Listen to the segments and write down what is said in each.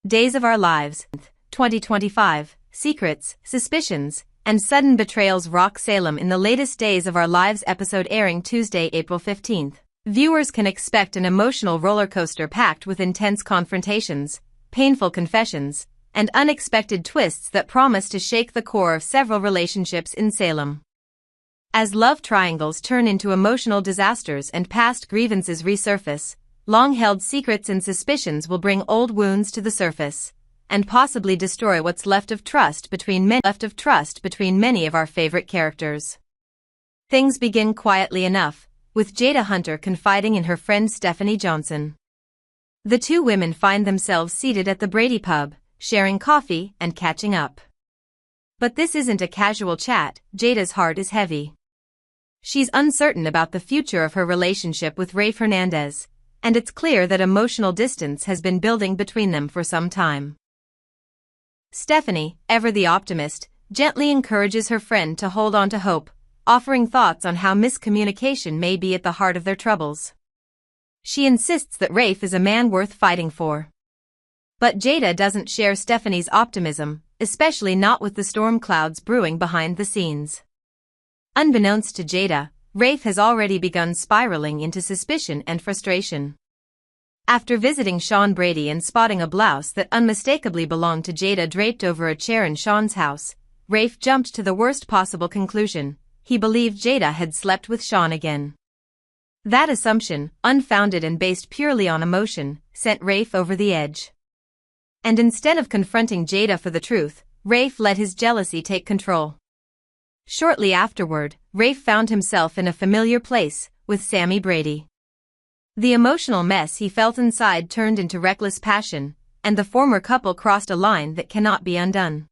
Days of Our Lives, 2025, Secrets, Suspicions, and Sudden Betrayals rock Salem in the latest Days of Our Lives episode airing Tuesday, April 15th. Viewers can expect an emotional roller coaster packed with intense confrontations, painful confessions, and unexpected twists that promise to shake the core of several relationships in Salem. As love triangles turn into emotional disasters and past grievances resurface, long-held secrets and suspicions will bring old wounds to the surface, and possibly destroy what's left of trust between many of our favorite characters. Things begin quietly enough, with Jada Hunter confiding in her friend Stephanie Johnson. The two women find themselves seated at the Brady pub, sharing coffee and catching up. But this isn't a casual chat. Jada's heart is heavy. She's uncertain about the future of her relationship with Rafe Hernandez, and it's clear that emotional distance has been building between them for some time. Stephanie, ever the optimist, gently encourages her friend to hold on to hope, offering thoughts on how miscommunication may be at the heart of their troubles. She insists that Rafe is a man worth fighting for. But Jada doesn't share Stephanie's optimism, especially not with the storm clouds brewing behind the scenes. Unbeknownst to Jada, Rafe has already begun spiraling into suspicion and frustration. After visiting Sean Brady and spotting a blouse that unmistakably belonged to Jada draped over a chair in Sean's house, Rafe jumped to the worst possible conclusion. He believed Jada had slept with Sean again. That assumption, unfounded and based purely on emotion, sent Rafe over the edge. And instead of confronting Jada for the truth, Rafe let his jealousy take control. Shortly afterward, Rafe found himself in a familiar place, with Sammy Brady. The emotional mess he felt inside turned into reckless passion, and the former couple crossed a line that cannot be undone.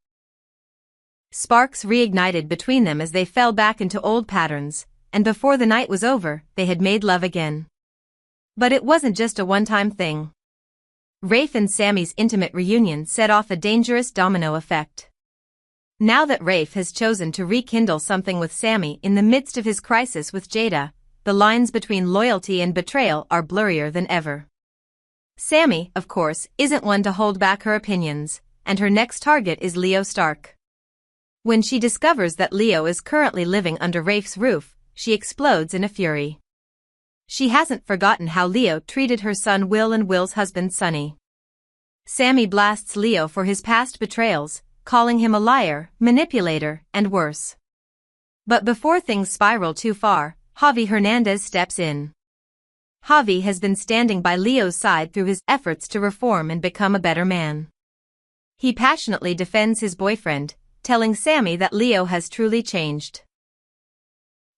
Sparks reignited between them as they fell back into old patterns, and before the night was over, they had made love again. But it wasn't just a one-time thing. Rafe and Sammy's intimate reunion set off a dangerous domino effect. Now that Rafe has chosen to rekindle something with Sammy in the midst of his crisis with Jada, the lines between loyalty and betrayal are blurrier than ever. Sammy, of course, isn't one to hold back her opinions, and her next target is Leo Stark. When she discovers that Leo is currently living under Rafe's roof, she explodes in a fury. She hasn't forgotten how Leo treated her son Will and Will's husband Sonny. Sammy blasts Leo for his past betrayals, calling him a liar, manipulator, and worse. But before things spiral too far, Javi Hernandez steps in. Javi has been standing by Leo's side through his efforts to reform and become a better man. He passionately defends his boyfriend, telling Sammy that Leo has truly changed.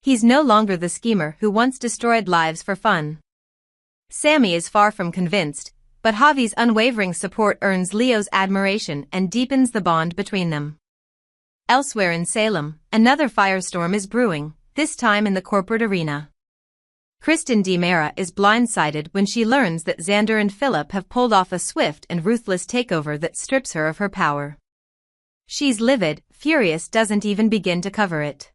He's no longer the schemer who once destroyed lives for fun. Sammy is far from convinced, but Javi's unwavering support earns Leo's admiration and deepens the bond between them. Elsewhere in Salem, another firestorm is brewing, this time in the corporate arena. Kristen DiMera is blindsided when she learns that Xander and Philip have pulled off a swift and ruthless takeover that strips her of her power. She's livid, furious doesn't even begin to cover it.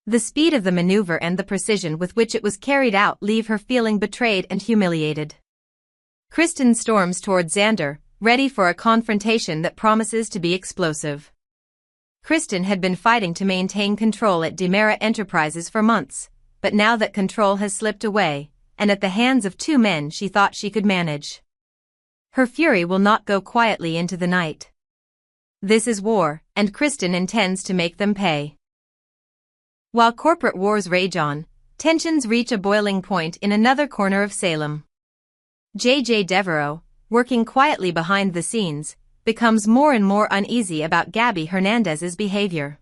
The speed of the maneuver and the precision with which it was carried out leave her feeling betrayed and humiliated. Kristen storms toward Xander, ready for a confrontation that promises to be explosive. Kristen had been fighting to maintain control at DiMera Enterprises for months, but now that control has slipped away, and at the hands of two men she thought she could manage, her fury will not go quietly into the night. This is war, and Kristen intends to make them pay. While corporate wars rage on, tensions reach a boiling point in another corner of Salem. J.J. Devereaux, working quietly behind the scenes, becomes more and more uneasy about Gabby Hernandez's behavior.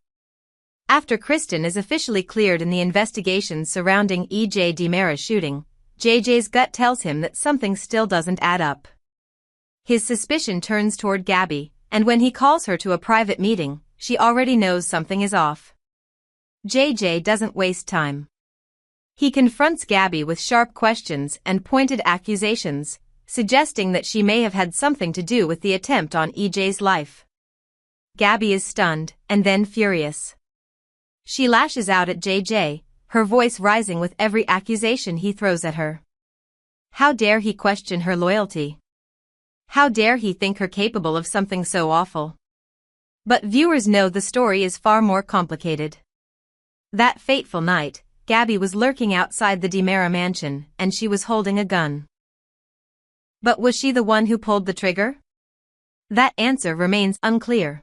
After Kristen is officially cleared in the investigations surrounding E.J. DiMera's shooting, J.J.'s gut tells him that something still doesn't add up. His suspicion turns toward Gabby, and when he calls her to a private meeting, she already knows something is off. J.J. doesn't waste time. He confronts Gabby with sharp questions and pointed accusations, suggesting that she may have had something to do with the attempt on EJ's life. Gabby is stunned, and then furious. She lashes out at JJ, her voice rising with every accusation he throws at her. How dare he question her loyalty? How dare he think her capable of something so awful? But viewers know the story is far more complicated. That fateful night, Gabby was lurking outside the DiMera mansion, and she was holding a gun. But was she the one who pulled the trigger? That answer remains unclear.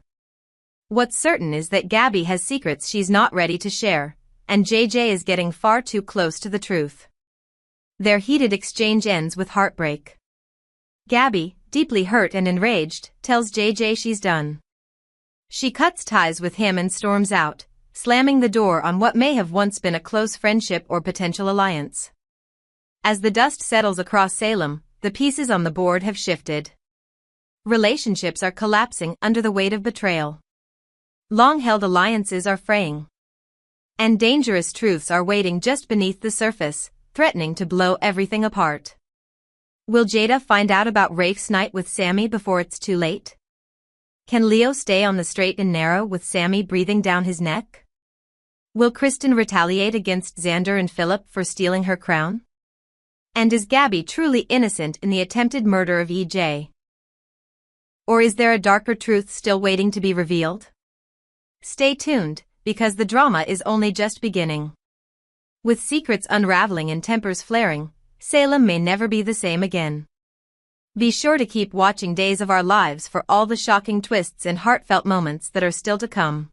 What's certain is that Gabby has secrets she's not ready to share, and JJ is getting far too close to the truth. Their heated exchange ends with heartbreak. Gabby, deeply hurt and enraged, tells JJ she's done. She cuts ties with him and storms out, slamming the door on what may have once been a close friendship or potential alliance. As the dust settles across Salem, the pieces on the board have shifted. Relationships are collapsing under the weight of betrayal. Long-held alliances are fraying. And dangerous truths are waiting just beneath the surface, threatening to blow everything apart. Will Jada find out about Rafe's night with Sammy before it's too late? Can Leo stay on the straight and narrow with Sammy breathing down his neck? Will Kristen retaliate against Xander and Philip for stealing her crown? And is Gabby truly innocent in the attempted murder of EJ? Or is there a darker truth still waiting to be revealed? Stay tuned, because the drama is only just beginning. With secrets unraveling and tempers flaring, Salem may never be the same again. Be sure to keep watching Days of Our Lives for all the shocking twists and heartfelt moments that are still to come.